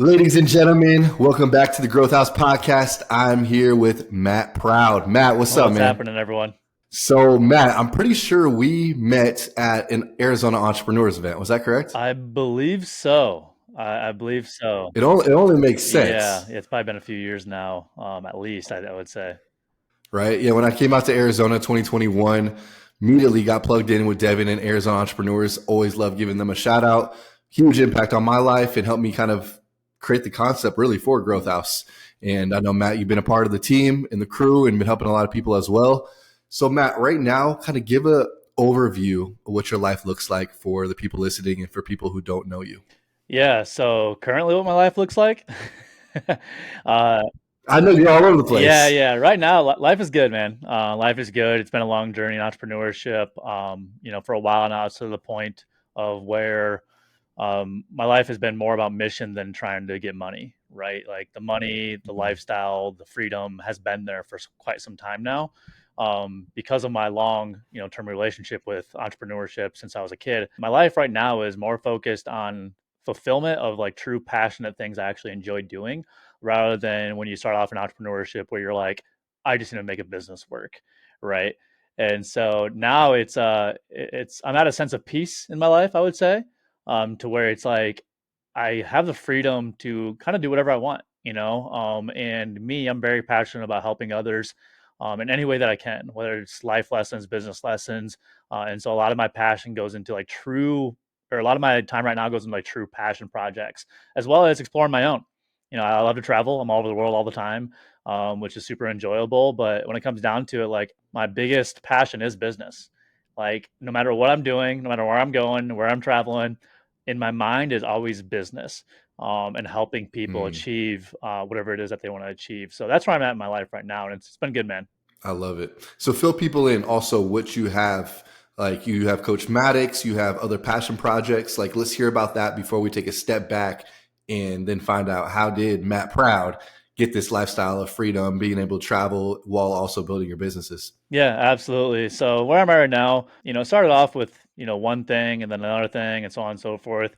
Ladies and gentlemen, welcome back to the Growth House Podcast. I'm here with Matt Proud. Matt, what's up, What's man? happening, everyone? So, Matt, I'm pretty sure we met at an Arizona Entrepreneurs event. Was that correct? I believe so. I believe so. It only makes Yeah, sense, it's probably been a few years now, at least, I would say. right? Yeah, when I came out to Arizona 2021, immediately got plugged in with Devin and Arizona Entrepreneurs. Always love giving them a shout out. Huge impact on my life and helped me kind of create the concept really for Growth House. And I know, Matt, you've been a part of the team and the crew and been helping a lot of people as well. So, Matt, right now, kind of give a overview of what your life looks like for the people listening and for people who don't know you. Yeah, so currently what my life looks like. uh, I know you're all over the yeah, place. yeah. Right now, life is good, man. Life is good. It's been a long journey in entrepreneurship. For a while now, it's to the point of where my life has been more about mission than trying to get money, right? Like the money, the lifestyle, the freedom has been there for quite some time now. Because of my long, term relationship with entrepreneurship since I was a kid, my life right now is more focused on fulfillment of like true passionate things I actually enjoy doing, rather than when you start off in entrepreneurship where you're like, I just need to make a business work, right? And so now it's I'm at a sense of peace in my life, I would say, to where it's like I have the freedom to kind of do whatever I want, and me, I'm very passionate about helping others in any way that I can, whether it's life lessons, business lessons. And so a lot of my passion goes into like a lot of my time right now goes into like true passion projects, as well as exploring my own. I love to travel. I'm all over the world all the time, which is super enjoyable. But when it comes down to it, like my biggest passion is business. Like no matter what I'm doing, no matter where I'm going, where I'm traveling, in my mind is always business, and helping people Mm, achieve whatever it is that they want to achieve. So that's where I'm at in my life right now, and it's been good, man. I love it. So fill people in also what you have. Like you have Coach Maddox, you have other passion projects. Like let's hear about that before we take a step back and then find out how did Matt Proud get this lifestyle of freedom, being able to travel while also building your businesses. Yeah, absolutely. So where I'm at right now, it started off with, one thing and then another thing and so on and so forth.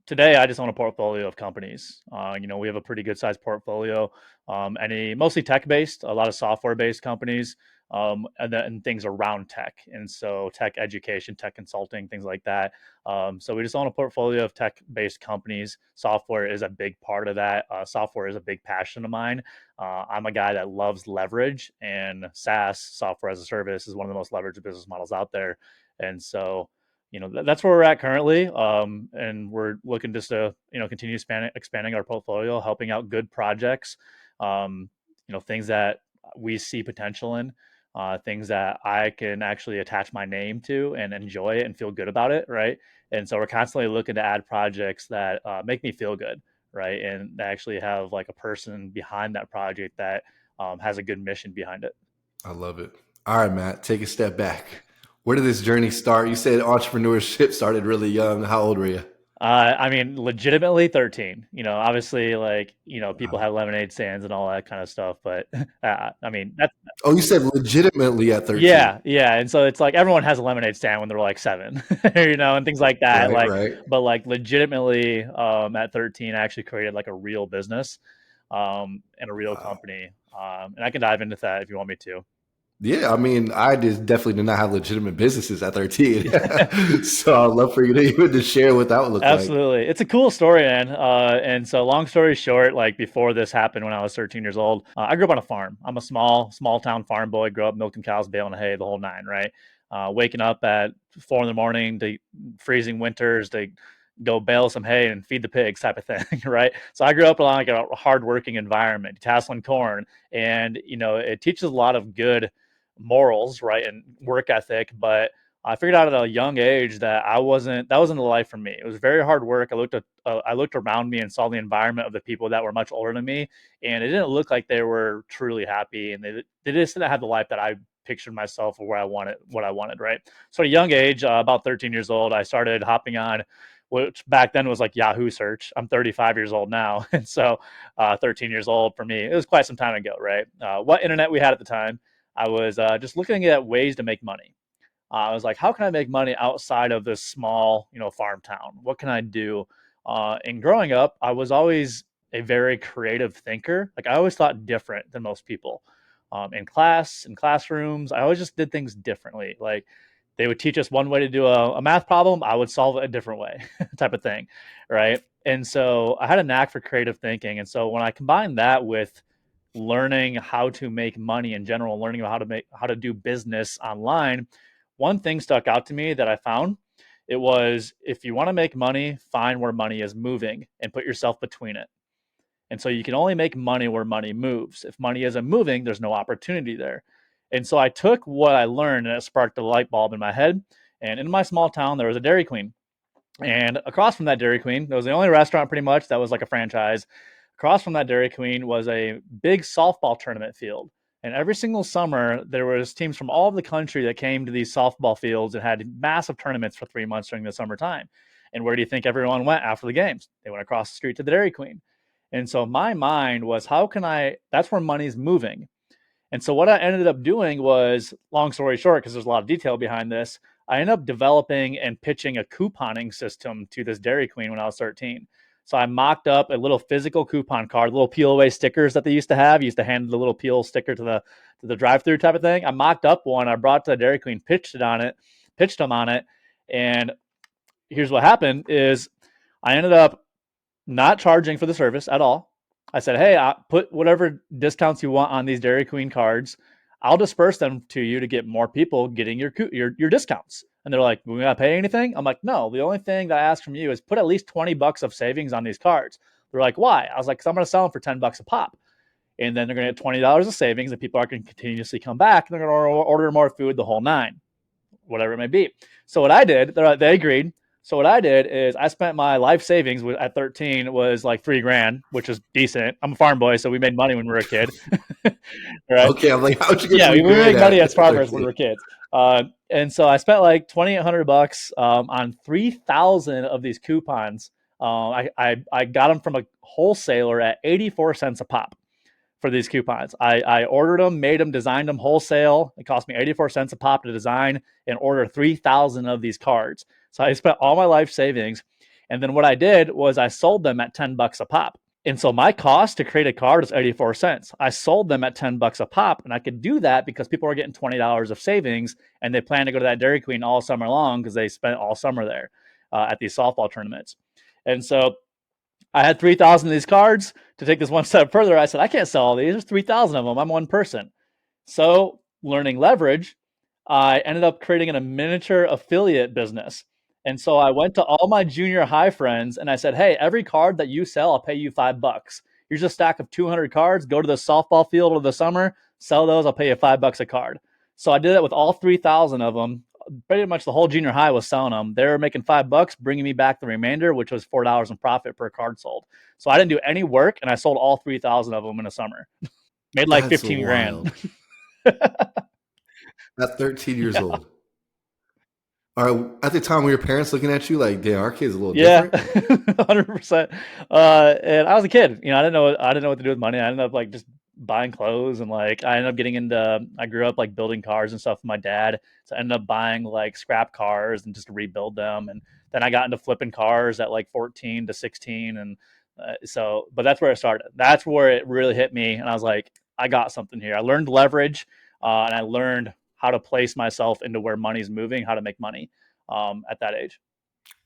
Today I just own a portfolio of companies. We have a pretty good sized portfolio. Any mostly tech based, a lot of software based companies, and things around tech. And so tech education, tech consulting, things like that. So we just own a portfolio of tech based companies. Software is a big part of that. Software is a big passion of mine. I'm a guy that loves leverage, and SaaS, software as a service, is one of the most leveraged business models out there. And so, that's where we're at currently. And we're looking just to, continue expanding our portfolio, helping out good projects, things that we see potential in, things that I can actually attach my name to and enjoy it and feel good about it. Right. And so we're constantly looking to add projects that make me feel good, right? And they actually have like a person behind that project that has a good mission behind it. I love it. All right, Matt, take a step back. Where did this journey start? You said entrepreneurship started really young. How old were you? I mean, legitimately 13. Obviously, like, people Wow. have lemonade stands and all that kind of stuff, but I mean, that's Oh, you said legitimately at 13. yeah, yeah. And so it's like everyone has a lemonade stand when they're like 7, and things like that. Right, Like, right. but like legitimately, at 13, I actually created like a real business, and a real Wow. company. And I can dive into that if you want me to. Yeah, I mean, I just definitely did not have legitimate businesses at 13. So I'd love for you to even to share what that would look like. Absolutely. It's a cool story, man. And so long story short, like before this happened when I was 13 years old, I grew up on a farm. I'm a small town farm boy, grew up milking cows, baling hay, the whole nine, right? Waking up at 4 in the morning to freezing winters to go bale some hay and feed the pigs type of thing, right? So I grew up in like a hardworking environment, tasseling corn, and it teaches a lot of good morals, right, and work ethic, but I figured out at a young age that that wasn't the life for me. It was very hard work. I looked around me and saw the environment of the people that were much older than me, and it didn't look like they were truly happy, and they just didn't have the life that I pictured myself or where I wanted what I wanted. Right. So at a young age, about 13 years old, I started hopping on, which back then was like Yahoo search. I'm 35 years old now, and so 13 years old for me, it was quite some time ago. Right. What internet we had at the time? I was just looking at ways to make money. I was like, how can I make money outside of this small, farm town? What can I do? And growing up, I was always a very creative thinker. Like I always thought different than most people. In class, in classrooms, I always just did things differently. Like they would teach us one way to do a math problem, I would solve it a different way, type of thing, right? And so I had a knack for creative thinking. And so when I combined that with learning how to make money in general, learning about how to do business online, one thing stuck out to me that I found. It was, if you want to make money, find where money is moving and put yourself between it. And so you can only make money where money moves. If money isn't moving, there's no opportunity there. And so I took what I learned and it sparked a light bulb in my head. And in my small town, there was a Dairy Queen. And across from that Dairy Queen, there was the only restaurant pretty much that was like a franchise. Across from that Dairy Queen was a big softball tournament field. And every single summer, there was teams from all over the country that came to these softball fields and had massive tournaments for 3 months during the summertime. And where do you think everyone went after the games? They went across the street to the Dairy Queen. And so my mind was, how can I? That's where money's moving. And so what I ended up doing was, long story short, because there's a lot of detail behind this, I ended up developing and pitching a couponing system to this Dairy Queen when I was 13. So I mocked up a little physical coupon card, little peel away stickers that they used to have. You used to hand the little peel sticker to the drive through type of thing. I mocked up one. I brought it to the Dairy Queen, pitched them on it, and here's what happened: is I ended up not charging for the service at all. I said, hey, I put whatever discounts you want on these Dairy Queen cards. I'll disperse them to you to get more people getting your discounts. And they're like, we not pay anything? I'm like, no, the only thing that I ask from you is put at least 20 bucks of savings on these cards. They're like, why? I was like, because I'm going to sell them for 10 bucks a pop. And then they're going to get $20 of savings and people are going to continuously come back and they're going to order more food, the whole nine, whatever it may be. So what I did, they agreed. So what I did is I spent my life savings at 13 was like $3,000, which is decent. I'm a farm boy, so we made money when we were a kid, right? Okay, I'm like, how'd you get Yeah, three we grand make money as at farmers when 13? we were kids. And so I spent like $2,800 on 3,000 of these coupons. I got them from a wholesaler at 84 cents a pop for these coupons. I ordered them, made them, designed them wholesale. It cost me 84 cents a pop to design and order 3,000 of these cards. So I spent all my life savings. And then what I did was I sold them at 10 bucks a pop. And so my cost to create a card is 84 cents. I sold them at 10 bucks a pop. And I could do that because people are getting $20 of savings and they plan to go to that Dairy Queen all summer long because they spent all summer there at these softball tournaments. And so I had 3,000 of these cards. To take this one step further, I said, I can't sell all these. There's 3,000 of them. I'm one person. So, learning leverage, I ended up creating a miniature affiliate business. And so I went to all my junior high friends and I said, hey, every card that you sell, I'll pay you $5. Here's a stack of 200 cards. Go to the softball field over the summer, sell those. I'll pay you $5 a card. So I did it with all 3,000 of them. Pretty much the whole junior high was selling them. They were making $5, bringing me back the remainder, which was $4 in profit per card sold. So I didn't do any work, and I sold all 3,000 of them in a summer. Made like That's 15 grand. wild. At 13 years Yeah. old. All right, at the time, were your parents looking at you like, damn, our kid's a little Yeah, different? 100%. And I was a kid, I didn't know what to do with money. I ended up like just buying clothes and like I ended up getting into. I grew up like building cars and stuff with my dad, so I ended up buying like scrap cars and just to rebuild them. And then I got into flipping cars at like 14 to 16, and but that's where it started. That's where it really hit me, and I was like, I got something here. I learned leverage, and I learned how to place myself into where money's moving, how to make money at that age.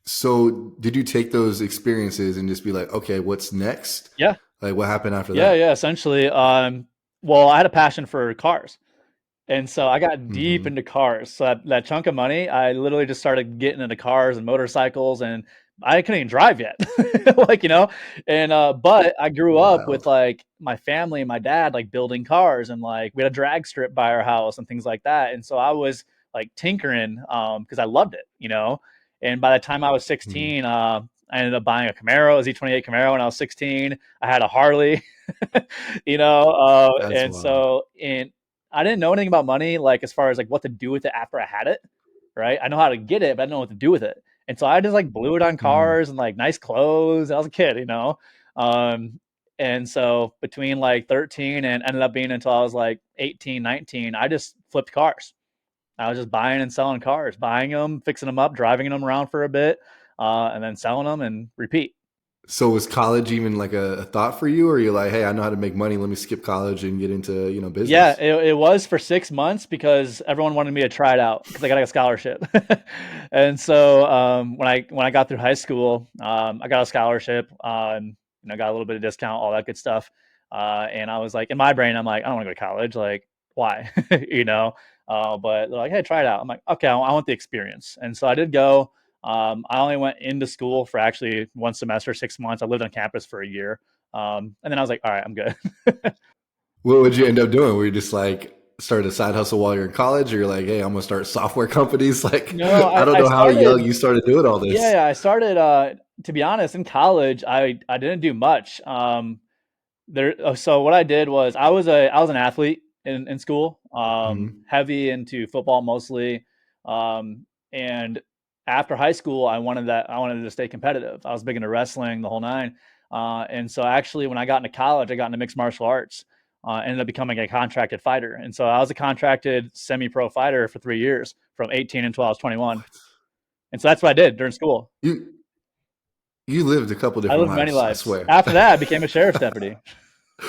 So, did you take those experiences and just be like, okay, what's next? Yeah. Like, what happened after Yeah, that? yeah, essentially. Well, I had a passion for cars. And so I got deep Mm-hmm. into cars. So that chunk of money, I literally just started getting into cars and motorcycles and I couldn't even drive yet. And but I grew up with Wild. like my family and my dad like building cars and like we had a drag strip by our house and things like that. And so I was like tinkering because I loved it. And by the time I was Mm-hmm. 16, I ended up buying a Camaro, a Z28 Camaro when I was 16. I had a Harley, That's and wild. so in I didn't know anything about money, like as far as like what to do with it after I had it, right? I know how to get it, but I didn't know what to do with it. And so I just like blew it on Mm-hmm. cars and like nice clothes. I was a kid. Um, and so between like 13 and ended up being until I was like 18, 19, I just flipped cars. I was just buying and selling cars, buying them, fixing them up, driving them around for a bit, and then selling them and repeat. So was college even like a thought for you, or you're like, hey, I know how to make money. Let me skip college and get into Yeah, business. it was for 6 months because everyone wanted me to try it out because I got a scholarship. And so when I got through high school, I got a scholarship. Got a little bit of discount, all that good stuff. And I was like, in my brain, I'm like, I don't want to go to college. Like, why? you know. But they're like, hey, try it out. I'm like, okay, I want the experience. And so I did go. I only went into school for actually one semester, 6 months. I lived on campus for a year. And then I was like, all right, I'm good. What would you end up doing? Were you just like started a side hustle while you're in college, or you're like, hey, I'm gonna start software companies? Like, No, I don't I know how young started. you started doing all Yeah, this. yeah, I started. To be honest, in college, I didn't do much. So what I did was I was an athlete in school, Hmm. heavy into football mostly, and after high school, I wanted to stay competitive. I was big into wrestling, the whole nine, and so actually, when I got into college, I got into mixed martial arts. Ended up becoming a contracted fighter, and so I was a contracted semi-pro fighter for 3 years, from 18 until I was 21, and so that's what I did during school. You you lived a couple I different lived many lives, I lives. swear. After that, I became a sheriff's deputy.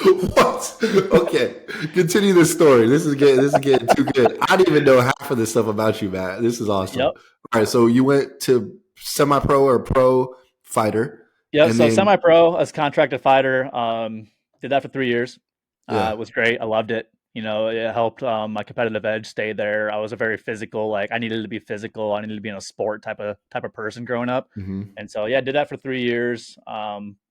What? Okay, continue this story. This is getting too good. I didn't even know half of this stuff about you, Matt. This is awesome. Yep. All right, so you went to semi-pro or pro fighter, Yep. and So then semi-pro as contracted fighter. Did that for 3 years. yeah, It was great. I loved it. It helped my competitive edge stay there. I was a very physical, like I needed to be physical. I needed to be in a sport type of person growing up. hmm, And so yeah, did that for 3 years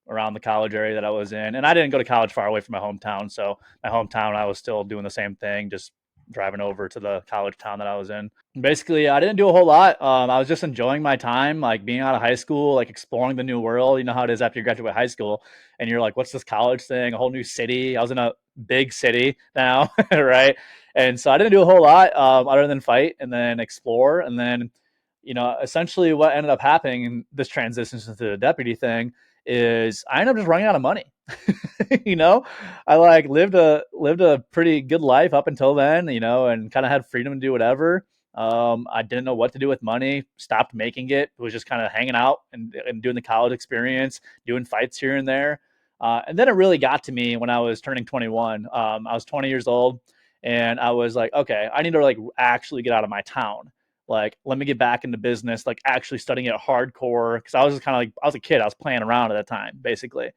around the college area that I was in. And I didn't go to college far away from my hometown. So my hometown, I was still doing the same thing, just driving over to the college town that I was in. Basically, I didn't do a whole lot. I was just enjoying my time, like being out of high school, like exploring the new world. You know how it is after you graduate high school, and you're like, "What's this college thing? A whole new city." I was in a big city now, right? And so I didn't do a whole lot other than fight and then explore, and then, essentially what ended up happening in this transitions into the deputy thing is I ended up just running out of money. you know, I like lived a pretty good life up until then, and kind of had freedom to do whatever. I didn't know what to do with money. Stopped making it. Was just kind of hanging out and doing the college experience, doing fights here and there. And then it really got to me when I was turning 21. I was 20 years old, and I was like, okay, I need to like actually get out of my town. Like, let me get back into business, like actually studying it hardcore. Because I was just kind of like, I was a kid. I was playing around at that time, basically.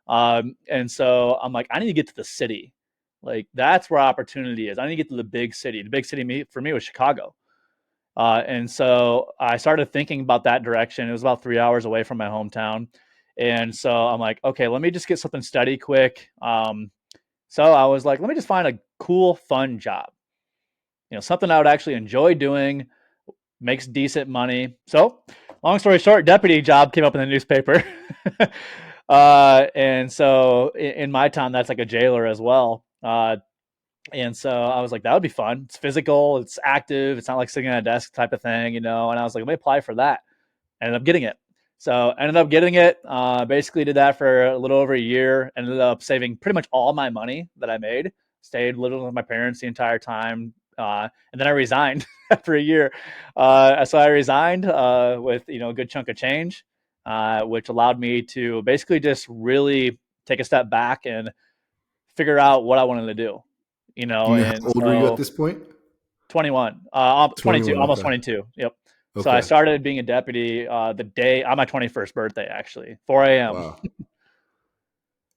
And so I'm like, I need to get to the city. Like, that's where opportunity is. I need to get to the big city. The big city for me was Chicago. And so I started thinking about that direction. It was about 3 hours away from my hometown. And so I'm like, okay, let me just get something steady quick. So I was like, let me just find a cool, fun job. Something I would actually enjoy doing, makes decent money. So, long story short, deputy job came up in the newspaper. And so in my town, that's like a jailer as well. And so I was like, that would be fun. It's physical, it's active, it's not like sitting at a desk type of thing. And I was like, let me apply for that. Ended up getting it. So ended up getting it. Basically did that for a little over a year. Ended up saving pretty much all my money that I made. Stayed living with my parents the entire time. And then I resigned after a year. So I resigned with a good chunk of change, which allowed me to basically just really take a step back and figure out what I wanted to do. and how And old were you at so this point? 21, 22, 21. almost Okay. 22. Yep. So I Okay. started being a deputy the day on my 21st birthday, actually, 4 a.m. Wow.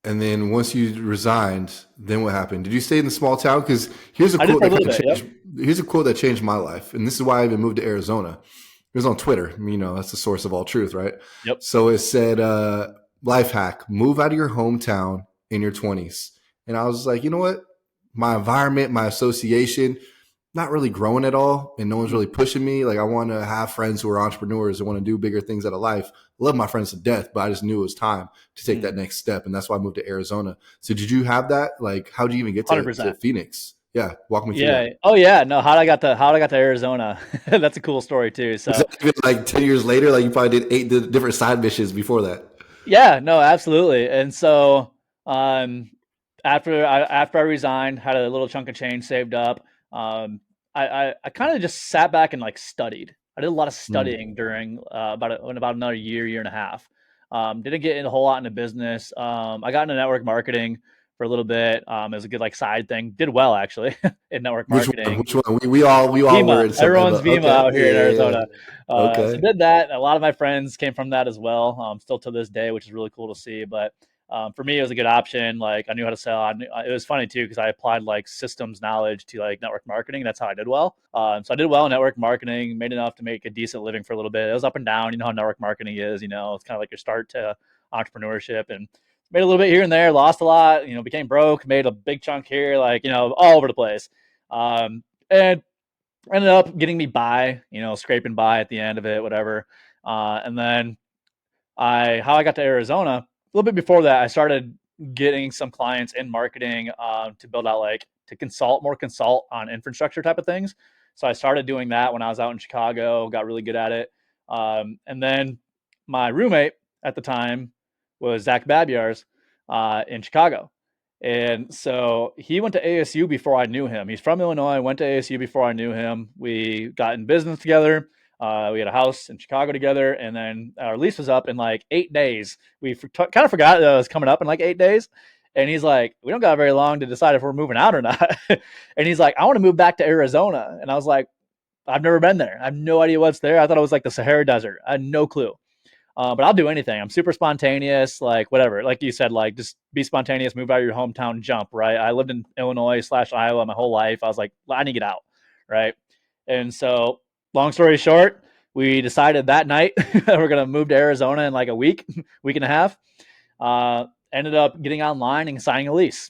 And then once you resigned, then what happened? Did you stay in the small town? Because here's a I did quote for a that kind little of bit. Yep. changed. Here's a quote that changed my life, and this is why I even moved to Arizona. It was on Twitter. That's the source of all truth, right? Yep. So it said, "Life hack: move out of your hometown in your 20s." And I was like, you know what? My environment, my association, not really growing at all, and no one's really pushing me. Like I want to have friends who are entrepreneurs and want to do bigger things out of life. I love my friends to death, but I just knew it was time to take that Mm-hmm. next step, and that's why I moved to Arizona. So did you have that? Like, how did you even get to 100%. Phoenix? Yeah, walk me through Yeah. that. Oh yeah. No. How I got to Arizona. That's a cool story too. Was So that even like 10 years later? Like you probably did eight different side missions before that. yeah. No. Absolutely. And so um, after I resigned, had a little chunk of change saved up. Um, I kind of just sat back and like studied. I did a lot of Mm. studying during about another year and a half. Didn't get in a whole lot into business. I got into network marketing for a little bit. It was a good like side thing. Did well actually in network Which one? marketing. Which one? We all Vima. were in some Everyone's Eva. Vima Okay. out Yeah. here in Yeah. Yeah. Arizona. So Okay. did that. A lot of my friends came from that as well. Still to this day, which is really cool to see. But for me, it was a good option. Like I knew how to sell. It was funny too because I applied like systems knowledge to like network marketing. That's how I did well. So I did well in network marketing. Made enough to make a decent living for a little bit. It was up and down. You know how network marketing is. You know, it's kind of like your start to entrepreneurship and made a little bit here and there. Lost a lot. You know, became broke. Made a big chunk here. Like you know, all over the place. And ended up getting me by, you know, scraping by at the end of it, whatever. And then how I got to Arizona, a little bit before that, I started getting some clients in marketing to build out like to consult on infrastructure type of things. So I started doing that when I was out in Chicago, got really good at it. And then my roommate at the time was Zach Babyars in Chicago. And so he went to ASU before I knew him. He's from Illinois, went to ASU before I knew him. We got in business together. We had a house in Chicago together, and then our lease was up in like 8 days. We kind of forgot that it was coming up in like 8 days. And he's like, we don't got very long to decide if we're moving out or not. And he's like, I want to move back to Arizona. And I was like, I've never been there. I have no idea what's there. I thought it was like the Sahara Desert. I had no clue. But I'll do anything. I'm super spontaneous, like whatever. Like you said, like just be spontaneous, move out of your hometown, jump, right? I lived in Illinois/Iowa my whole life. I was like, I need to get out, right? And so, long story short, we decided that night we're gonna move to Arizona in like a week, week and a half. Ended up getting online and signing a lease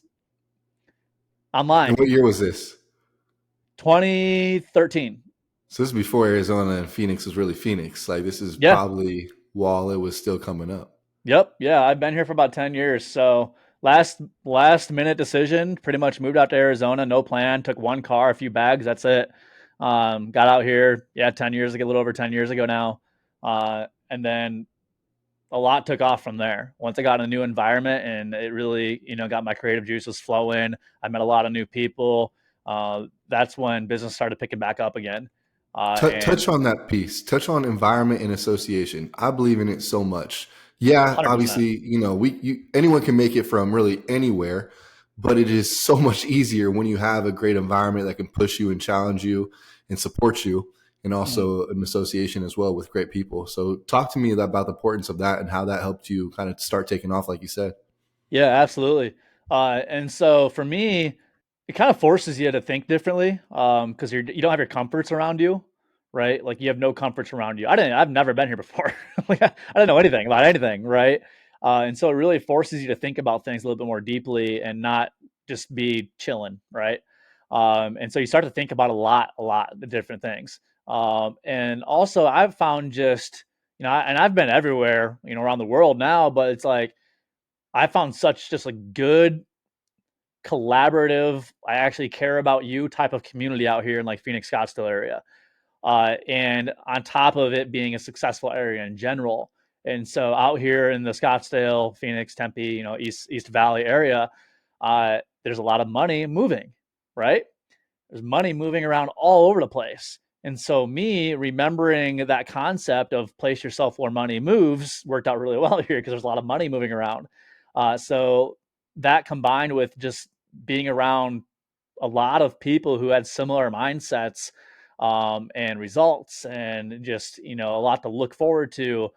And online, what year was this? 2013. So this is before Arizona and Phoenix was really Phoenix. Like this is Yeah, probably while it was still coming up. yep. Yeah, I've been here for about 10 years. So last minute decision, pretty much moved out to Arizona, no plan, took one car, a few bags, that's it. Got out here, yeah, 10 years ago, a little over 10 years ago now. And then a lot took off from there. Once I got in a new environment and it really, you know, got my creative juices flowing, I met a lot of new people. That's when business started picking back up again. And Touch on that piece. Touch on environment and association. I believe in it so much. Yeah, 100%. obviously, anyone can make it from really anywhere, but it is so much easier when you have a great environment that can push you and challenge you and support you, and Mhm. also an association as well with great people. So, talk to me about the importance of that and how that helped you kind of start taking off, like you said. Yeah, absolutely. And so for me, it kind of forces you to think differently because you don't have your comforts around you, right? Like you have no comforts around you. I've never been here before. Like I don't know anything about anything, right? And so it really forces you to think about things a little bit more deeply and not just be chilling, right? And so you start to think about a lot of different things. And also I've found just, you know, and I've been everywhere, you know, around the world now, but it's like, I found such just a good collaborative, I actually care about you type of community out here in like Phoenix Scottsdale area. And on top of it being a successful area in general. And so out here in the Scottsdale, Phoenix, Tempe, you know, East Valley area, there's a lot of money moving, right? There's money moving around all over the place. And so me remembering that concept of place yourself where money moves worked out really well here because there's a lot of money moving around. So that combined with just being around a lot of people who had similar mindsets and results and just, you know, a lot to look forward to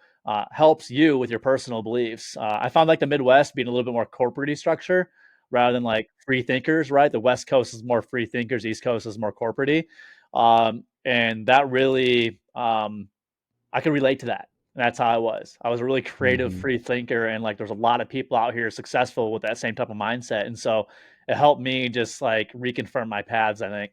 helps you with your personal beliefs. I found like the Midwest being a little bit more corporate structure rather than like free thinkers, right? The West Coast is more free thinkers, East Coast is more corporate. And that really, I can relate to that. And that's how I was. I was a really creative, Mhm. free thinker, and like there's a lot of people out here successful with that same type of mindset. And so it helped me just like reconfirm my paths, I think.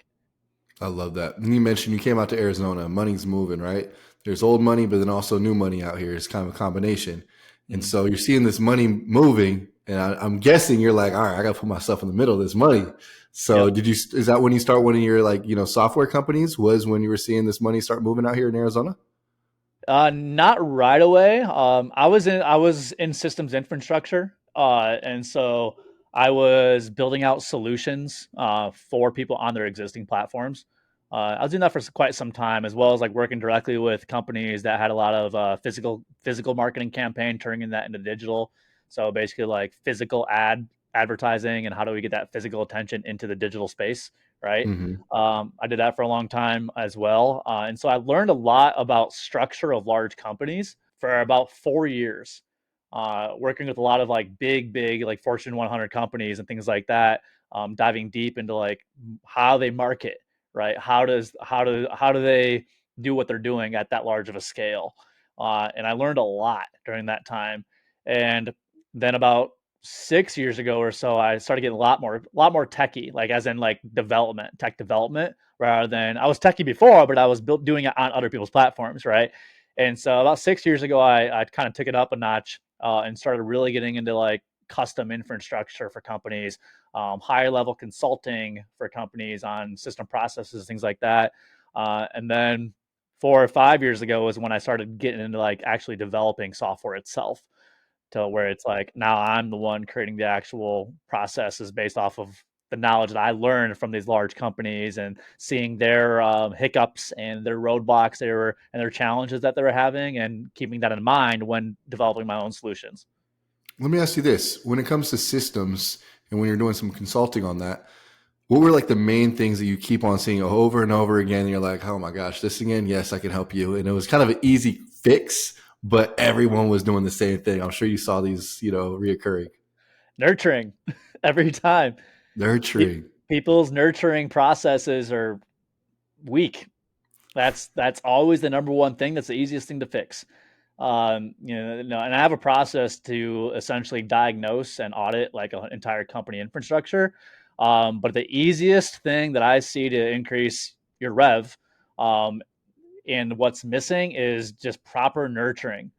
I love that. And you mentioned you came out to Arizona. Money's moving, right? There's old money, but then also new money out here. It's kind of a combination. And Mm. so you're seeing this money moving, and I'm guessing you're like, all right, I got to put myself in the middle of this money. So Yep. did you? Is that when you start one of your like software companies? Was when you were seeing this money start moving out here in Arizona? Not right away. I was in systems infrastructure, and so I was building out solutions for people on their existing platforms. I was doing that for quite some time, as well as like working directly with companies that had a lot of physical marketing campaign, turning that into digital. So basically, like physical advertising, and how do we get that physical attention into the digital space, right? Hmm. I did that for a long time as well, and so I learned a lot about structure of large companies for about 4 years, working with a lot of like big like Fortune 100 companies and things like that, diving deep into like how they market, right? How do they do what they're doing at that large of a scale? And I learned a lot during that time. And then about 6 years ago or so, I started getting a lot more techie, like as in like tech development, rather than I was techie before, but I was doing it on other people's platforms, right? And so about 6 years ago, I kind of took it up a notch, and started really getting into like custom infrastructure for companies, higher level consulting for companies on system processes, things like that. And then 4 or 5 years ago was when I started getting into like actually developing software itself, to where it's like now I'm the one creating the actual processes based off of the knowledge that I learned from these large companies, and seeing their hiccups and their roadblocks and their challenges that they were having, and keeping that in mind when developing my own solutions. Let me ask you this: when it comes to systems, and when you're doing some consulting on that, what were like the main things that you keep on seeing over and over again? And you're like, oh my gosh, this again? Yes, I can help you. And it was kind of an easy fix, but everyone was doing the same thing. I'm sure you saw these, reoccurring. Nurturing every time. Pe- Nurturing. People's nurturing processes are weak. That's always the number one thing. That's the easiest thing to fix. No, and I have a process to essentially diagnose and audit like an entire company infrastructure. But the easiest thing that I see to increase your rev, um, and what's missing is just proper nurturing.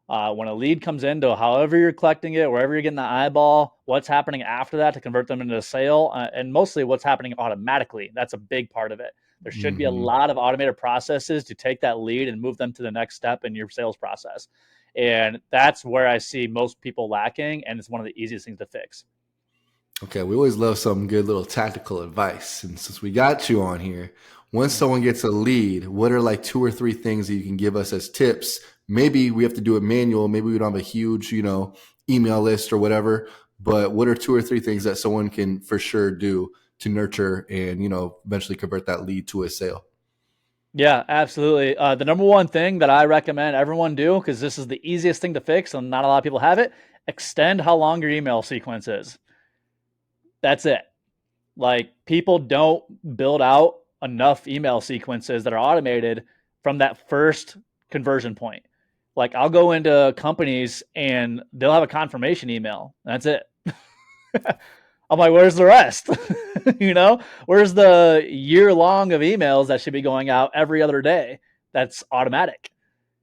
When a lead comes into however you're collecting it, wherever you're getting the eyeball, what's happening after that to convert them into a sale, and mostly what's happening automatically. That's a big part of it. There should be a Hmm. lot of automated processes to take that lead and move them to the next step in your sales process. And that's where I see most people lacking, and it's one of the easiest things to fix. Okay, we always love some good little tactical advice. And since we got you on here, once someone gets a lead, what are like two or three things that you can give us as tips? Maybe we have to do it manual. Maybe we don't have a huge, email list or whatever. But what are two or three things that someone can for sure do to nurture and, eventually convert that lead to a sale? Yeah, absolutely. The number one thing that I recommend everyone do, because this is the easiest thing to fix and not a lot of people have it, extend how long your email sequence is. That's it. Like people don't build out enough email sequences that are automated from that first conversion point. Like I'll go into companies and they'll have a confirmation email. That's it. I'm like, where's the rest? you know, where's the year long of emails that should be going out every other day? That's automatic,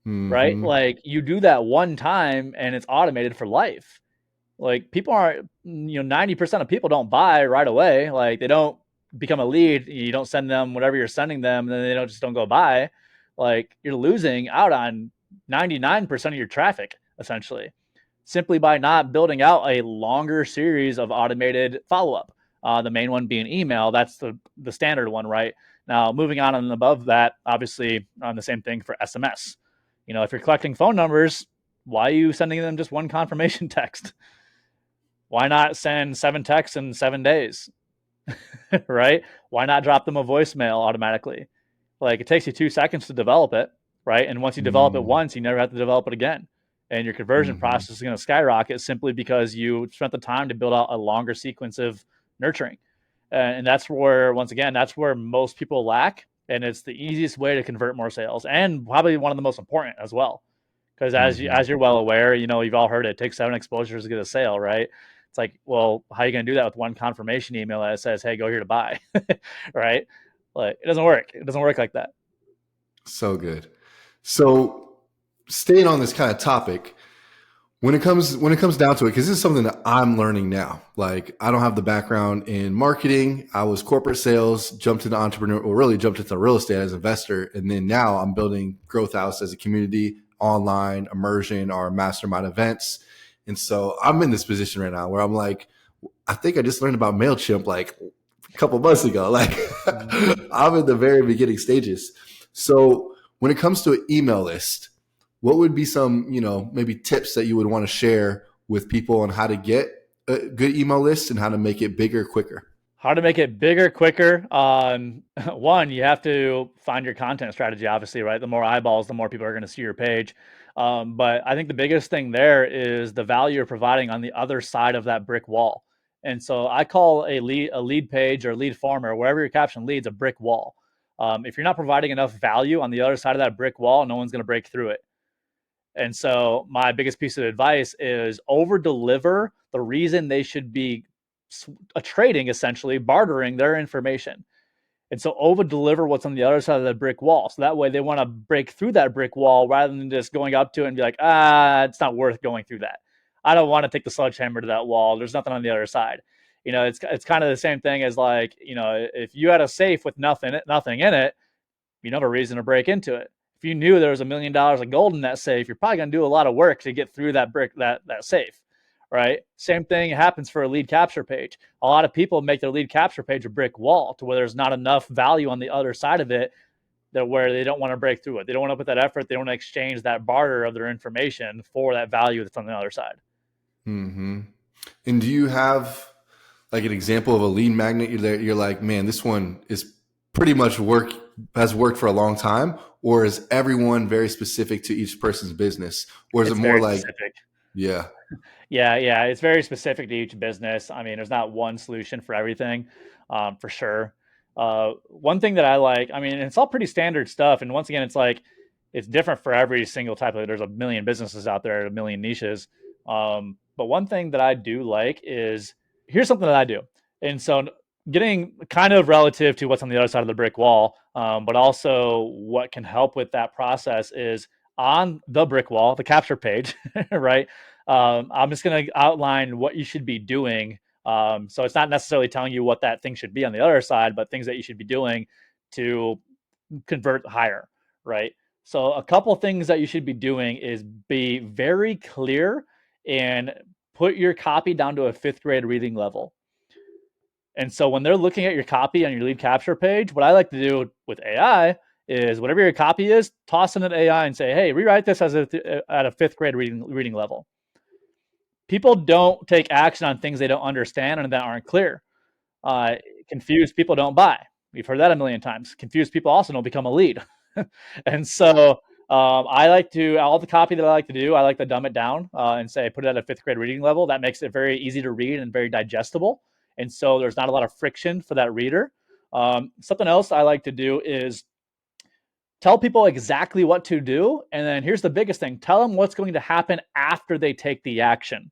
right? Hmm. Like you do that one time and it's automated for life. Like people aren't, 90% of people don't buy right away. Like they don't become a lead. You don't send them whatever you're sending them, and then they don't go buy. Like you're losing out on 99% of your traffic essentially, simply by not building out a longer series of automated follow up. The main one being email. That's the standard one, right? Now moving on and above that, obviously on the same thing for SMS. If you're collecting phone numbers, why are you sending them just one confirmation text? Why not send 7 texts in 7 days? right? Why not drop them a voicemail automatically? Like it takes you 2 seconds to develop it, right? And once you develop it Hmm. once, you never have to develop it again. And your conversion Hmm. process is going to skyrocket simply because you spent the time to build out a longer sequence of nurturing. And that's where, once again, that's where most people lack. And it's the easiest way to convert more sales, and probably one of the most important as well. Because Hmm. as you're well aware, you've all heard it takes 7 exposures to get a sale, right? It's like, well, how are you going to do that with one confirmation email that says, "Hey, go here to buy," right? Like it doesn't work. It doesn't work like that. So good. So staying on this kind of topic, when it comes down to it, because this is something that I'm learning now. Like I don't have the background in marketing. I was corporate sales, jumped into entrepreneur, or really jumped into real estate as an investor, and then now I'm building Growth House as a community, online immersion, or mastermind events. And so I'm in this position right now where I'm like, I think I just learned about Mailchimp like a couple months ago. Like Mhm. I'm in the very beginning stages. So when it comes to an email list, what would be some, maybe tips that you would want to share with people on how to get a good email list and how to make it bigger, quicker? How to make it bigger, quicker. One, you have to find your content strategy, obviously, right? The more eyeballs, the more people are going to see your page. But I think the biggest thing there is the value you're providing on the other side of that brick wall. And so I call a lead page or lead form or wherever your caption leads a brick wall. If you're not providing enough value on the other side of that brick wall, no one's going to break through it. And so my biggest piece of advice is over deliver the reason they should be trading, essentially bartering their information. And so over deliver what's on the other side of the brick wall. So that way they want to break through that brick wall rather than just going up to it and be like, it's not worth going through that. I don't want to take the sledgehammer to that wall. There's nothing on the other side. It's kind of the same thing as like, if you had a safe with nothing in it, you have a reason to break into it. If you knew there was $1,000,000 of gold in that safe, you're probably going to do a lot of work to get through that that safe, right? Same thing happens for a lead capture page. A lot of people make their lead capture page a brick wall to where there's not enough value on the other side of it that where they don't want to break through it. They don't want to put that effort. They don't want to exchange that barter of their information for that value that's on the other side. Mm-hmm. And do you have like an example of a lead magnet you're like, man, this one is pretty much has worked for a long time, or is everyone very specific to each person's business, or is it It's more very like, specific. yeah, Yeah, it's very specific to each business. I mean, there's not one solution for everything, for sure. One thing that I like, I mean, it's all pretty standard stuff. And once again, it's like it's different for every single type of. There's a million businesses out there, a million niches. But one thing that I do like is here's something that I do, and so getting kind of relative to what's on the other side of the brick wall, but also what can help with that process is on the brick wall, the capture page, right? I'm just going to outline what you should be doing. So it's not necessarily telling you what that thing should be on the other side, but things that you should be doing to convert higher, right? So a couple things that you should be doing is be very clear and put your copy down to a fifth grade reading level. And so when they're looking at your copy on your lead capture page, what I like to do with AI is whatever your copy is, toss in an AI and say, hey, rewrite this at a fifth grade reading level. People don't take action on things they don't understand and that aren't clear. Uh, Confused people don't buy. We've heard that a million times. Confused people also don't become a lead. And so I like to, all the copy that I like to do, I like to dumb it down and say, put it at a fifth grade reading level. That makes it very easy to read and very digestible. And so there's not a lot of friction for that reader. Something else I like to do is tell people exactly what to do. And then here's the biggest thing, tell them what's going to happen after they take the action.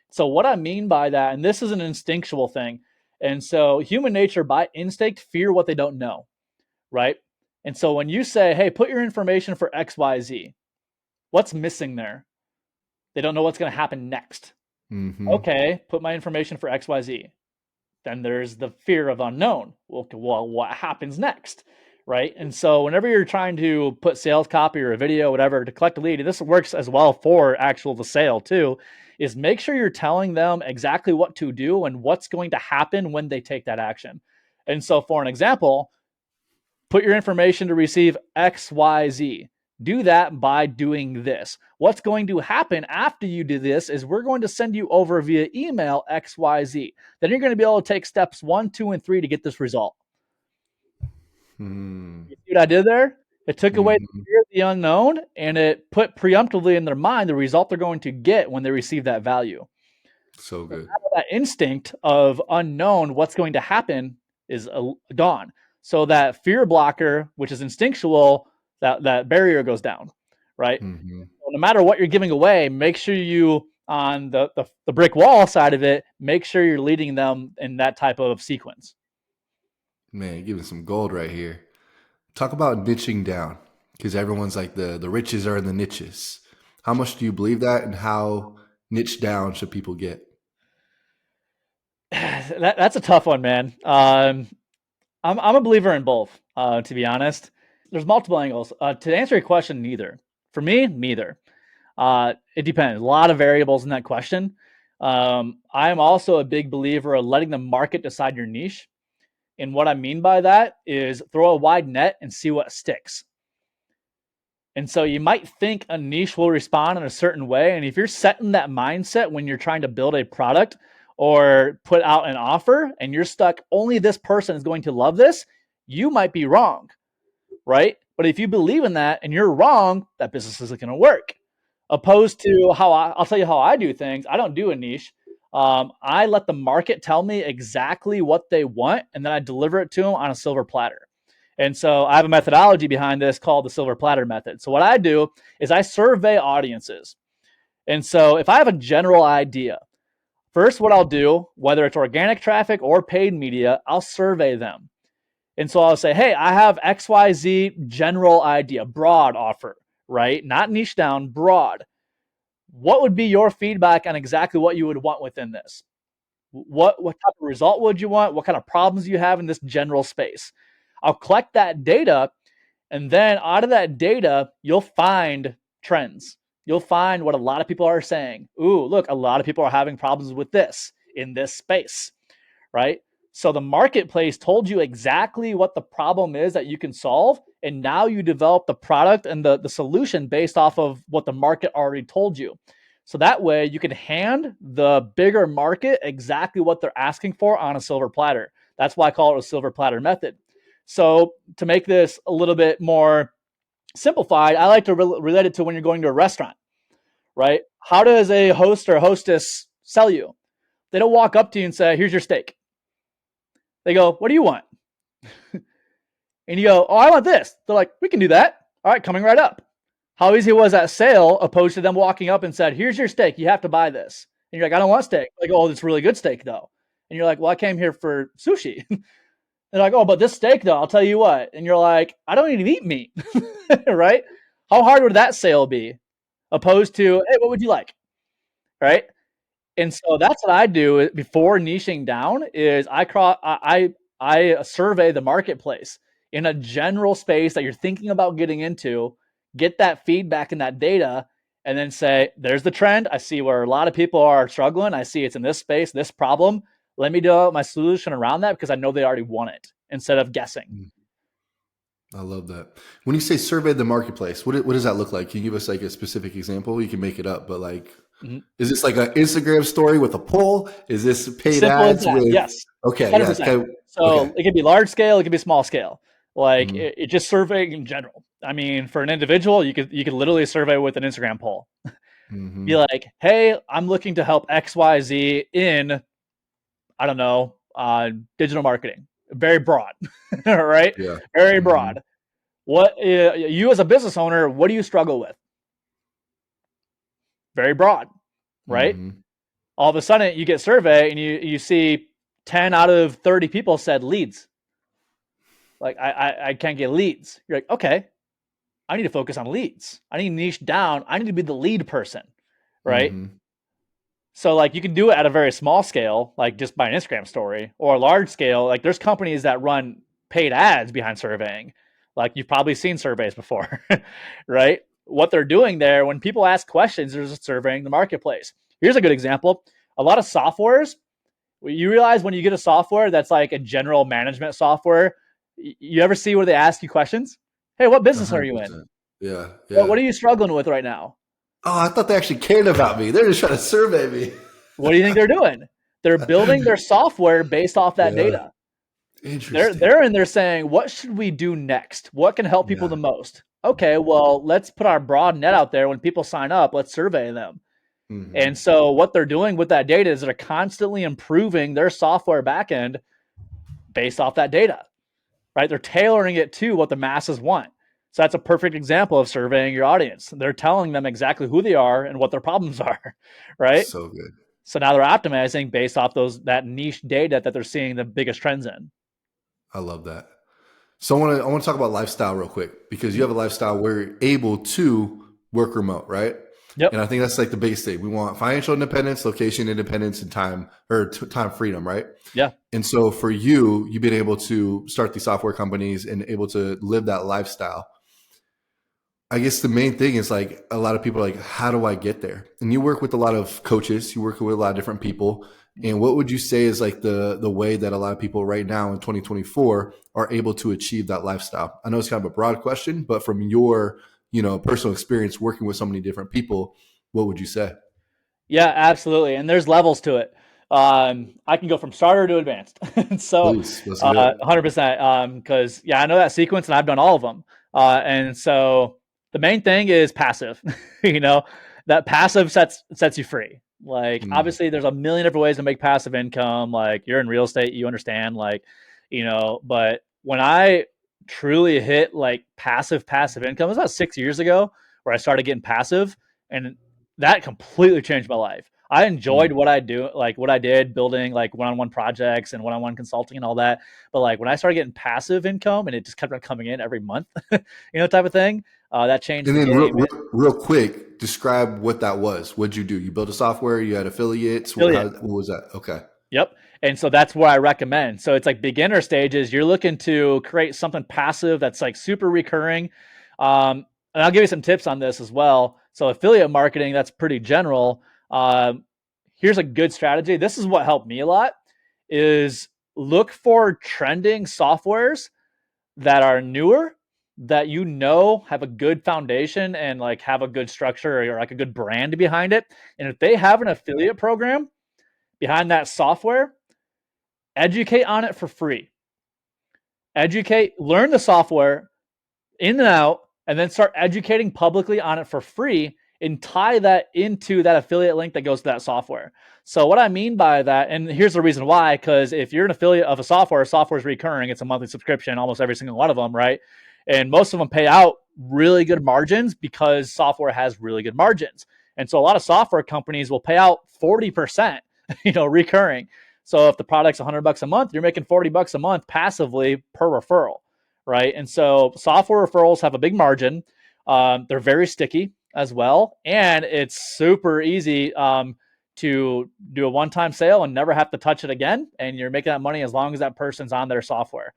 So what I mean by that, and this is an instinctual thing, and so human nature by instinct fear what they don't know, right? And so when you say, "Hey, put your information for XYZ," what's missing there? They don't know what's going to happen next. mm-hmm, Okay, put my information for XYZ. Then there's the fear of unknown. Well, what happens next? Right. And so whenever you're trying to put sales copy or a video, whatever, to collect a lead, and this works as well for actual the sale too, is make sure you're telling them exactly what to do and what's going to happen when they take that action. And so for an example, put your information to receive XYZ. Do that by doing this. What's going to happen after you do this is we're going to send you over via email XYZ. Then you're going to be able to take steps 1, 2, and 3 to get this result. mm-hmm, You see what I did there? It took away the mm-hmm. fear of the unknown and it put preemptively in their mind the result they're going to get when they receive that value. So So good. now that instinct of unknown, what's going to happen, is gone. So that fear blocker, which is instinctual, that barrier goes down, right? Mm-hmm. So no matter what you're giving away, make sure you on the brick wall side of it, make sure you're leading them in that type of sequence. Man, giving some gold right here. Talk about niching down, because everyone's like the riches are in the niches. How much do you believe that, and how niche down should people get? That's a tough one, man. I'm a believer in both, to be honest. There's multiple angles. To answer your question, neither. For me, neither. It depends. A lot of variables in that question. I am also a big believer of letting the market decide your niche. And what I mean by that is throw a wide net and see what sticks. And so you might think a niche will respond in a certain way. And if you're setting that mindset when you're trying to build a product or put out an offer and you're stuck, only this person is going to love this, you might be wrong, right? But if you believe in that and you're wrong, that business isn't going to work. Opposed to how I'll tell you how I do things. I don't do a niche. I let the market tell me exactly what they want, and then I deliver it to them on a silver platter. And so I have a methodology behind this called the silver platter method. So what I do is I survey audiences. And so if I have a general idea, first what I'll do, whether it's organic traffic or paid media, I'll survey them. And so I'll say, hey, I have XYZ general idea, broad offer, right? Not niche down, broad. What would be your feedback on exactly what you would want within this? What type of result would you want? What kind of problems do you have in this general space? I'll collect that data, and then out of that data, you'll find trends. You'll find what a lot of people are saying. Ooh, look, a lot of people are having problems with this in this space, right? So the marketplace told you exactly what the problem is that you can solve, and now you develop the product and the solution based off of what the market already told you. So that way you can hand the bigger market exactly what they're asking for on a silver platter. That's why I call it a silver platter method. So to make this a little bit more simplified, I like to relate it to when you're going to a restaurant, right? How does a host or hostess sell you? They don't walk up to you and say, here's your steak. They go, what do you want? And you go, oh, I want this. They're like, we can do that. All right, coming right up. How easy was that sale opposed to them walking up and said, here's your steak. You have to buy this. And you're like, I don't want steak. Like, oh, it's really good steak though. And you're like, well, I came here for sushi. They're like, oh, but this steak though, I'll tell you what. And you're like, I don't even eat meat, right? How hard would that sale be? Opposed to, hey, what would you like? Right? And so that's what I do before niching down is I survey the marketplace in a general space that you're thinking about getting into, get that feedback and that data, and then say, there's the trend. I see where a lot of people are struggling. I see it's in this space, this problem. Let me do my solution around that because I know they already want it instead of guessing. I love that. When you say survey the marketplace, what does that look like? Can you give us like a specific example? You can make it up, but like, is this like an Instagram story with a poll? Is this paid Simple ads as that. with? Yes. Okay, 100%. yeah. Okay. So Okay. it could be large scale, it could be small scale. Like Mhm. it just surveying in general. I mean, for an individual, you could literally survey with an Instagram poll. Be Mhm. like, hey, I'm looking to help XYZ in, I don't know, digital marketing. Very broad, right? Yeah. Very Mhm. broad. What you as a business owner, what do you struggle with? Very broad, right? Mhm. All of a sudden you get survey and you see 10 out of 30 people said leads. Like I can't get leads. You're like, okay, I need to focus on leads. I need to niche down. I need to be the lead person, right? Mhm. So like you can do it at a very small scale, like just by an Instagram story, or a large scale. Like there's companies that run paid ads behind surveying. Like you've probably seen surveys before, right? What they're doing there when people ask questions, they're just surveying the marketplace. Here's a good example. A lot of softwares, you realize when you get a software that's like a general management software, you ever see where they ask you questions? Hey, what business are you in? 100%. Yeah. What Yeah. are you struggling with right now? Oh, I thought they actually cared about me. They're just trying to survey me. What do you think they're doing? They're building their software based off that Yeah. data. Interesting. They're in there saying, what should we do next? What can help people Yeah. the most? Okay, well, let's put our broad net out there. When people sign up, let's survey them. And Mhm. so what they're doing with that data is they're constantly improving their software backend based off that data, right? They're tailoring it to what the masses want. So that's a perfect example of surveying your audience. They're telling them exactly who they are and what their problems are, right? So good. So now they're optimizing based off that niche data that they're seeing the biggest trends in. I love that. So I want to talk about lifestyle real quick because you have a lifestyle where you're able to work remote, right? Yep. And I think that's like the biggest thing. We want financial independence, location independence, and time or time freedom, right? Yeah. And so for you, you've been able to start these software companies and able to live that lifestyle. I guess the main thing is like a lot of people are like, how do I get there? And you work with a lot of coaches, you work with a lot of different people. And what would you say is like the way that a lot of people right now in 2024 are able to achieve that lifestyle? I know it's kind of a broad question, but from your, personal experience working with so many different people, what would you say? Yeah, absolutely. And there's levels to it. I can go from starter to advanced. So, Please, let's hear it. 100%. Because, yeah, I know that sequence and I've done all of them. And so the main thing is passive. you know, that passive sets you free. Like, Mm. obviously, there's a million different ways to make passive income. Like, you're in real estate, you understand. Like, but when I truly hit like passive income, it was about 6 years ago where I started getting passive. And that completely changed my life. I enjoyed Mm. what I do, like what I did, building like one-on-one projects and one-on-one consulting and all that. But like when I started getting passive income and it just kept on coming in every month, type of thing, that changed And the then game. And real quick, describe what that was. What'd you do? You built a software, you had affiliates. affiliate. What was that? Okay. Yep. And so that's what I recommend. So it's like beginner stages. You're looking to create something passive that's like super recurring. And I'll give you some tips on this as well. So affiliate marketing, that's pretty general. Here's a good strategy. This is what helped me a lot is look for trending softwares that are newer that have a good foundation and like have a good structure or like a good brand behind it. And if they have an affiliate program behind that software, educate on it for free. Educate, learn the software in and out, and then start educating publicly on it for free and tie that into that affiliate link that goes to that software. So what I mean by that, and here's the reason why, because if you're an affiliate of a software is recurring, it's a monthly subscription, almost every single one of them, right? And most of them pay out really good margins because software has really good margins. And so a lot of software companies will pay out 40%, recurring. So if the product's $100 a month, you're making $40 a month passively per referral, right? And so software referrals have a big margin. They're very sticky as well, and it's super easy to do a one-time sale and never have to touch it again. And you're making that money as long as that person's on their software.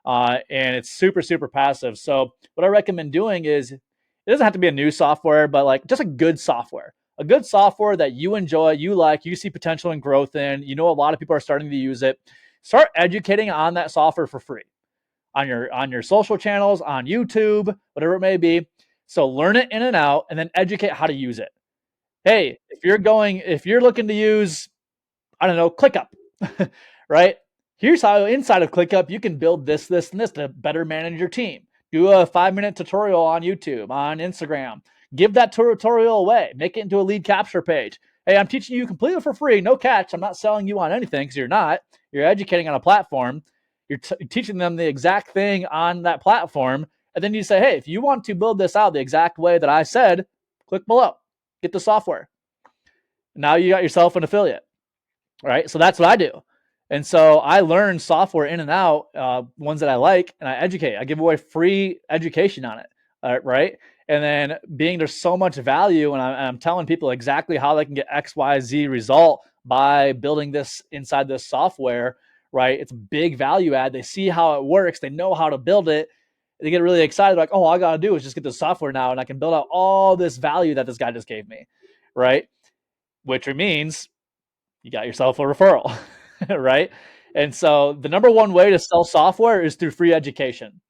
And it's super, super passive. So what I recommend doing is it doesn't have to be a new software, but like just a good software that you enjoy, you like, you see potential and growth in. A lot of people are starting to use it. Start educating on that software for free on your social channels, on YouTube, whatever it may be. So learn it in and out, and then educate how to use it. Hey, if you're looking to use, I don't know, ClickUp, right? Here's how inside of ClickUp you can build this, and this to better manage your team. Do a 5-minute tutorial on YouTube, on Instagram. Give that tutorial away. Make it into a lead capture page. Hey, I'm teaching you completely for free, no catch. I'm not selling you on anything because you're not. You're educating on a platform. You're teaching them the exact thing on that platform. And then you say, hey, if you want to build this out the exact way that I said, click below. Get the software. Now you got yourself an affiliate, right? So that's what I do. And so I learn software in and out, ones that I like, and I educate. I give away free education on it, right? And then being there's so much value, and I'm telling people exactly how they can get X, Y, Z result by building this inside this software, right? It's a big value add. They see how it works. They know how to build it. They get really excited, like, oh, all I got to do is just get the software now, and I can build out all this value that this guy just gave me, right? Which means you got yourself a referral, right? And so the number one way to sell software is through free education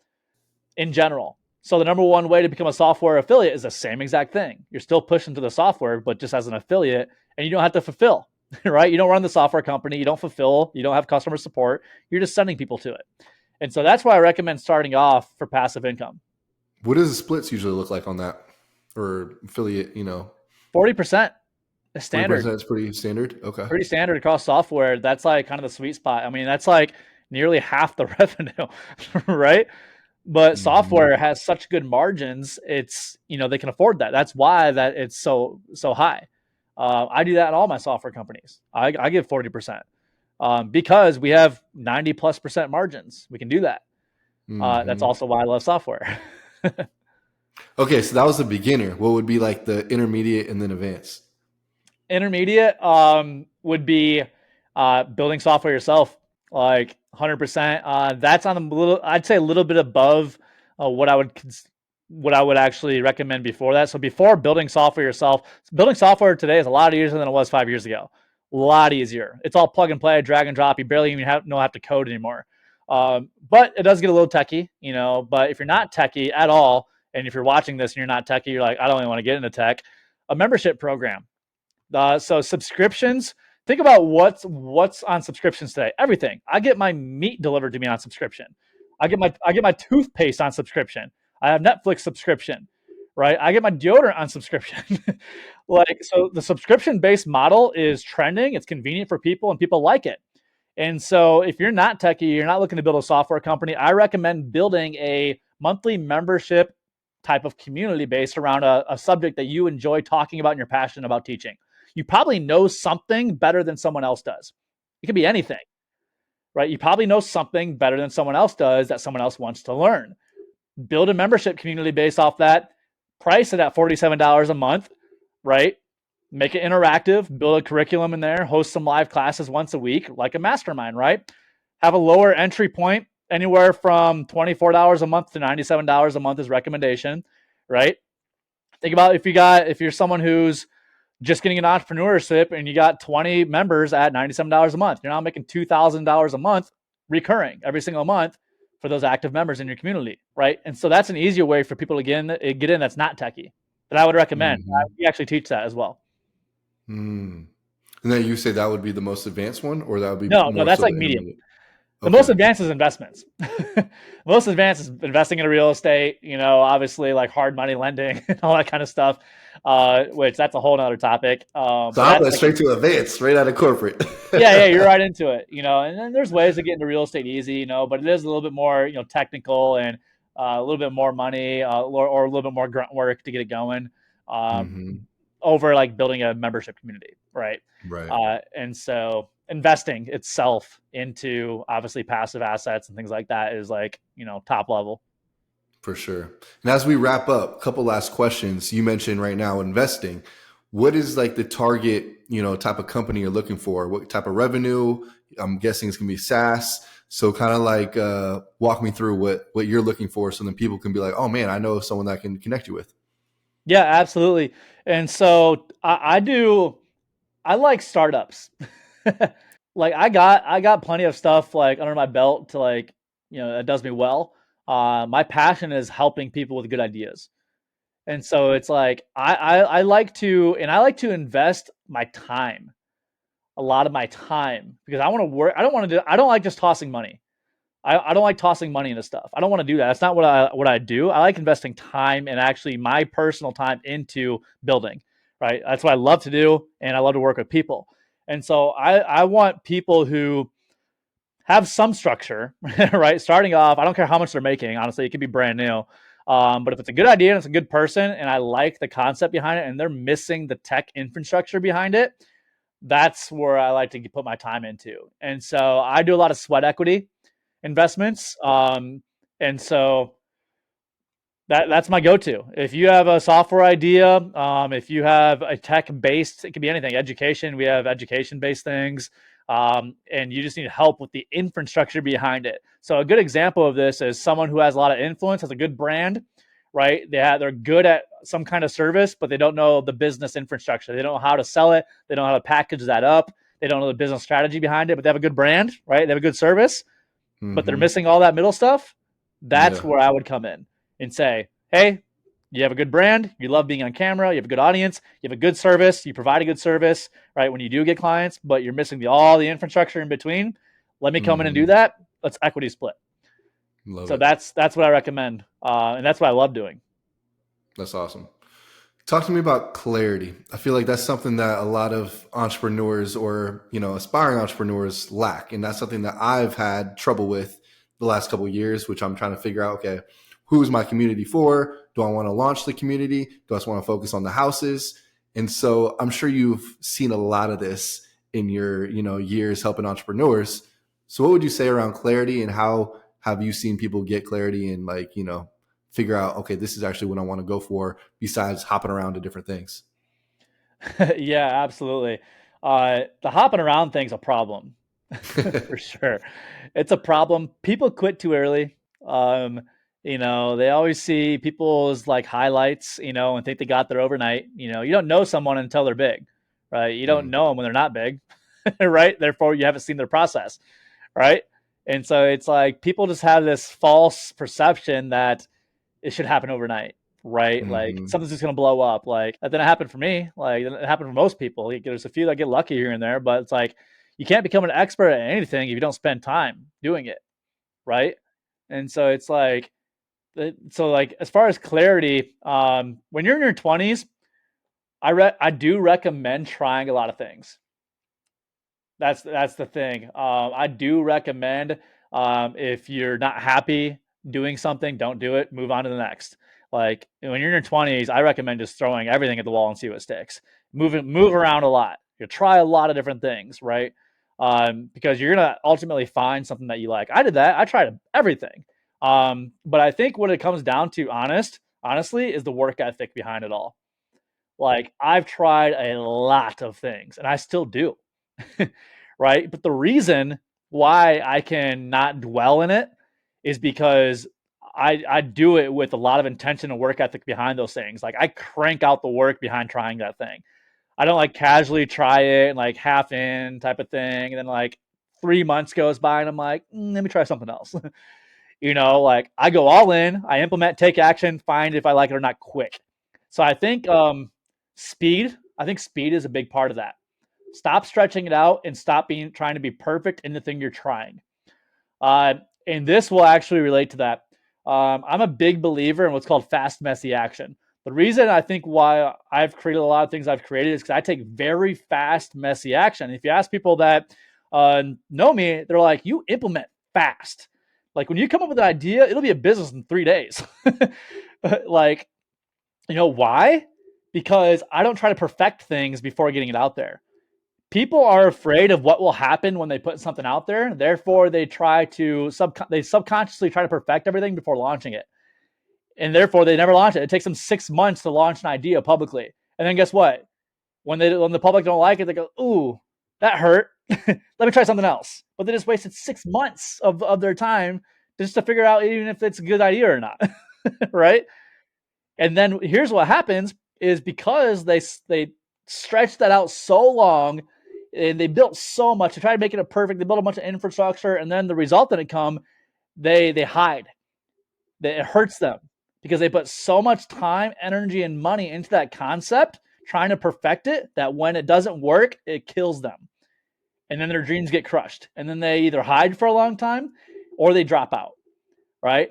in general. So the number one way to become a software affiliate is the same exact thing. You're still pushing to the software, but just as an affiliate, and you don't have to fulfill, right? You don't run the software company, you don't fulfill, you don't have customer support. You're just sending people to it. And so that's why I recommend starting off for passive income. What does the splits usually look like on that or affiliate? 40% is standard. 40% is pretty standard. Okay. Pretty standard across software. That's like kind of the sweet spot. I mean, that's like nearly half the revenue, right? But Hmm. software has such good margins. It's they can afford that. That's why that it's so high. I do that in all my software companies. I give 40% because we have 90+% margins. We can do that. That's Hmm. also why I love software. Okay, so that was the beginner. What would be like the intermediate and then advanced? Intermediate would be building software yourself, like 100%. That's on the little, I'd say a little bit above what I would what I would actually recommend before that. So before building software yourself, building software today is a lot easier than it was 5 years ago. A lot easier. It's all plug and play, drag and drop. You barely even have to code anymore. But it does get a little techie, you know. But if you're not techie at all, and if you're watching this and you're not techie, you're like, I don't even want to get into tech. A membership program. So subscriptions. Think about what's on subscriptions today. Everything. I get my meat delivered to me on subscription. I get my toothpaste on subscription. I have Netflix subscription, right? I get my deodorant on subscription. Like, so the subscription based model is trending. It's convenient for people and people like it. And so if you're not techie, you're not looking to build a software company, I recommend building a monthly membership type of community based around a subject that you enjoy talking about and you're passionate about teaching. You probably know something better than someone else does. It could be anything, right? You probably know something better than someone else does that someone else wants to learn. Build a membership community based off that, price it at $47 a month, right? Make it interactive, build a curriculum in there, host some live classes once a week, like a mastermind, right? Have a lower entry point, anywhere from $24 a month to $97 a month is recommendation, right? Think about if you're someone who's just getting an entrepreneurship and you got 20 members at $97 a month, you're now making $2,000 a month recurring every single month for those active members in your community, right? And so that's an easier way for people to get in that's not techie that I would recommend. Mm-hmm. We actually teach that as well. Mm. And then you say that would be the most advanced one, or that would be No, more that's so the like medium. intermediate? The most Okay. advanced is investments. Most advanced is investing in real estate, you know, obviously like hard money lending and all that kind of stuff, which that's a whole nother topic. So But I that's went like, straight to advanced, right out of corporate. yeah, you're right into it, you know, and then there's ways to get into real estate easy, you know, but it is a little bit more, you know, technical and a little bit more money or a little bit more grunt work to get it going, um, Hmm. over like building a membership community, right? Right. And so investing itself into obviously passive assets and things like that is like, you know, top level. For sure. And as we wrap up, a couple last questions. You mentioned right now investing. What is like the target, type of company you're looking for? What type of revenue? I'm guessing it's gonna be SaaS. So kind of like walk me through what you're looking for, so then people can be like, oh man, I know someone that I can connect you with. Yeah, absolutely. And so I like startups. Like I got plenty of stuff like under my belt to like, you know, that does me well. My passion is helping people with good ideas. And so it's like I like to invest my time, a lot of my time, because I want to work. I don't like just tossing money. I don't like tossing money into stuff. I don't want to do that. That's not what I do. I like investing time and actually my personal time into building. Right. That's what I love to do, and I love to work with people. And so I want people who have some structure, right? Starting off, I don't care how much they're making. Honestly, it could be brand new. But if it's a good idea and it's a good person, and I like the concept behind it, and they're missing the tech infrastructure behind it, that's where I like to put my time into. And so I do a lot of sweat equity investments. And so that's my go-to. If you have a software idea, if you have a tech-based, it could be anything. Education, we have education-based things, and you just need help with the infrastructure behind it. So a good example of this is someone who has a lot of influence, has a good brand, right? They're good at some kind of service, but they don't know the business infrastructure. They don't know how to sell it. They don't know how to package that up. They don't know the business strategy behind it, but they have a good brand, right? They have a good service, but they're Hmm. missing all that middle stuff. That's Yeah. where I would come in and say, hey, you have a good brand, you love being on camera, you have a good audience, you have a good service, you provide a good service, right? When you do get clients, but you're missing all the infrastructure in between, let me come in and do Hmm. that. Let's equity split. Love So it. that's what I recommend, and that's what I love doing. That's awesome. Talk to me about clarity. I feel like that's something that a lot of entrepreneurs or, aspiring entrepreneurs lack. And that's something that I've had trouble with the last couple of years, which I'm trying to figure out, okay, who is my community for? Do I want to launch the community? Do I just want to focus on the houses? And so I'm sure you've seen a lot of this in your, years helping entrepreneurs. So what would you say around clarity, and how have you seen people get clarity and like, figure out, okay, this is actually what I want to go for besides hopping around to different things? Yeah, absolutely. The hopping around thing's a problem for sure. It's a problem. People quit too early. Um, They always see people's like highlights, and think they got there overnight. You don't know someone until they're big, right? You don't Mm, know them when they're not big, right? Therefore, you haven't seen their process, right? And so it's like people just have this false perception that it should happen overnight, right? Like hmm something's just gonna blow up. Like that didn't happen for me. Like it happened for most people. There's a few that get lucky here and there, but it's like you can't become an expert at anything if you don't spend time doing it, right? And so it's like, as far as clarity, when you're in your 20s, I do recommend trying a lot of things. That's the thing. I do recommend, if you're not happy doing something, don't do it. Move on to the next. Like when you're in your 20s, I recommend just throwing everything at the wall and see what sticks. Move around a lot. You try a lot of different things, right? Because you're gonna ultimately find something that you like. I did that. I tried everything. But I think what it comes down to, honestly, is the work ethic behind it all. Like I've tried a lot of things, and I still do. Right? But the reason why I can not dwell in it is because I do it with a lot of intention and work ethic behind those things. Like I crank out the work behind trying that thing. I don't like casually try it and like half in type of thing. And then like 3 months goes by and I'm like, let me try something else. Like I go all in, I implement, take action, find if I like it or not quick. So speed, I think speed is a big part of that. Stop stretching it out and stop trying to be perfect in the thing you're trying. Uh, and this will actually relate to that. I'm a big believer in what's called fast, messy action. The reason I think why I've created a lot of things I've created is because I take very fast, messy action. If you ask people that know me, they're like, you implement fast. Like when you come up with an idea, it'll be a business in 3 days. Like, why? Because I don't try to perfect things before getting it out there. People are afraid of what will happen when they put something out there. Therefore, they subconsciously try to perfect everything before launching it, and therefore they never launch it. It takes them 6 months to launch an idea publicly, and then guess what? When the public don't like it, they go, "Ooh, that hurt. Let me try something else." But they just wasted 6 months of their time just to figure out even if it's a good idea or not, right? And then here's what happens is because they stretched that out so long and they built so much to try to make it perfect. They built a bunch of infrastructure, and then the result didn't come. They hide. It hurts them because they put so much time, energy, and money into that concept, trying to perfect it, that when it doesn't work, it kills them. And then their dreams get crushed. And then they either hide for a long time or they drop out, right?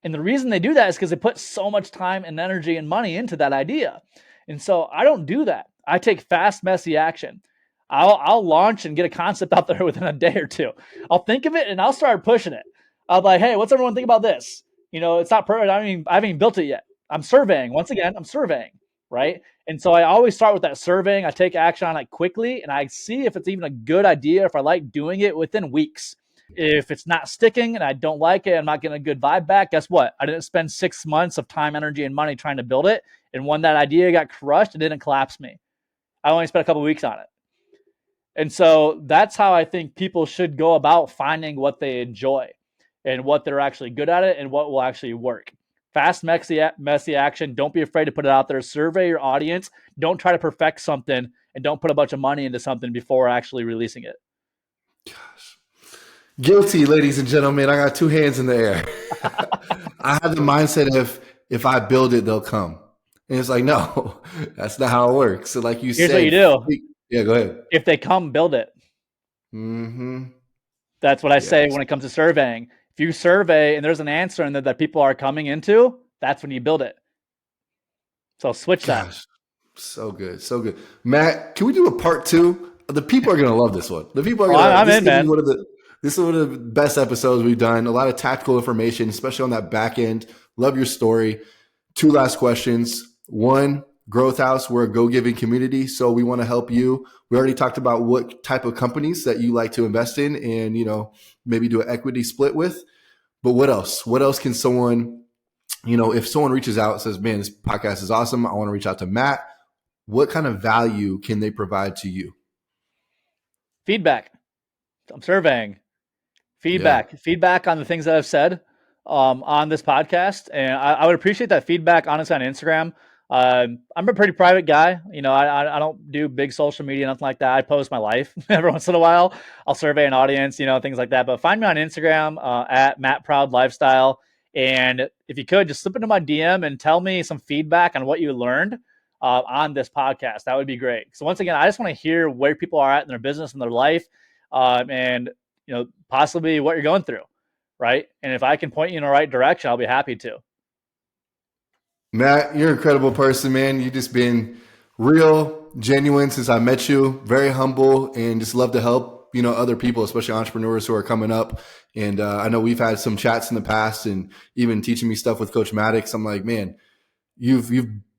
And the reason they do that is because they put so much time and energy and money into that idea. And so I don't do that. I take fast, messy action. I'll launch and get a concept out there within a day or two. I'll think of it and I'll start pushing it. I'll be like, hey, what's everyone think about this? It's not perfect. I haven't even built it yet. I'm surveying. Once again, I'm surveying, right? And so I always start with that surveying. I take action on it quickly and I see if it's even a good idea, if I like doing it within weeks. If it's not sticking and I don't like it, I'm not getting a good vibe back. Guess what? I didn't spend 6 months of time, energy, and money trying to build it. And when that idea got crushed, it didn't collapse me. I only spent a couple of weeks on it. And so that's how I think people should go about finding what they enjoy and what they're actually good at it and what will actually work. Fast, messy action. Don't be afraid to put it out there. Survey your audience. Don't try to perfect something and don't put a bunch of money into something before actually releasing it. Guilty, ladies and gentlemen. I got two hands in the air. I have the mindset of if I build it, they'll come. And it's like, no, that's not how it works. So, like you Here's what you said, do. yeah, go ahead. If they come, build it. Mm-hmm. That's what I say Yes. when it comes to surveying. If you survey and there's an answer in there that people are coming into, that's when you build it. So switch that. Gosh, so good, so good. Matt, can we do a part two? The people are gonna love this one. The people are Oh, gonna. I'm This is in, gonna be man. one of the best episodes we've done. A lot of tactical information, especially on that back end. Love your story. Two last questions. One, Growth House, we're a go-giving community, so we want to help you. We already talked about what type of companies that you like to invest in, and maybe do an equity split with. But what else? What else can someone, if someone reaches out and says, "Man, this podcast is awesome. I want to reach out to Matt." What kind of value can they provide to you? Feedback. I'm surveying. Yeah. Feedback on the things that I've said. on this podcast, and I would appreciate that feedback, honestly, on Instagram. I'm a pretty private guy. I don't do big social media, nothing like that. I post my life every once in a while. I'll survey an audience, things like that. But find me on Instagram at Matt Proud Lifestyle. And if you could, just slip into my DM and tell me some feedback on what you learned on this podcast. That would be great. So once again, I just want to hear where people are at in their business and their life, and possibly what you're going through, right? And if I can point you in the right direction, I'll be happy to. Matt, you're an incredible person, man. You've just been real, genuine since I met you, very humble, and just love to help, other people, especially entrepreneurs who are coming up. And I know we've had some chats in the past and even teaching me stuff with Coach Maddox. I'm like, man, you've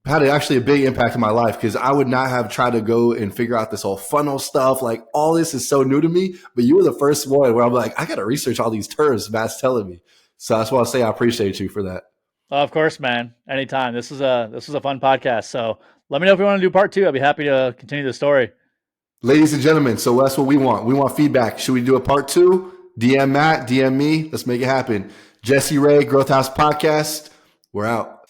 had actually a big impact in my life, because I would not have tried to go and figure out this whole funnel stuff. Like, all this is so new to me, but you were the first one where I'm like, I got to research all these terms Matt's telling me. So that's why I say I appreciate you for that. Of course, man. Anytime. This is a fun podcast. So let me know if you want to do part two. I'd be happy to continue the story. Ladies and gentlemen, so that's what we want. We want feedback. Should we do a part 2? DM Matt, DM me. Let's make it happen. Jesse Ray, Growth House Podcast. We're out.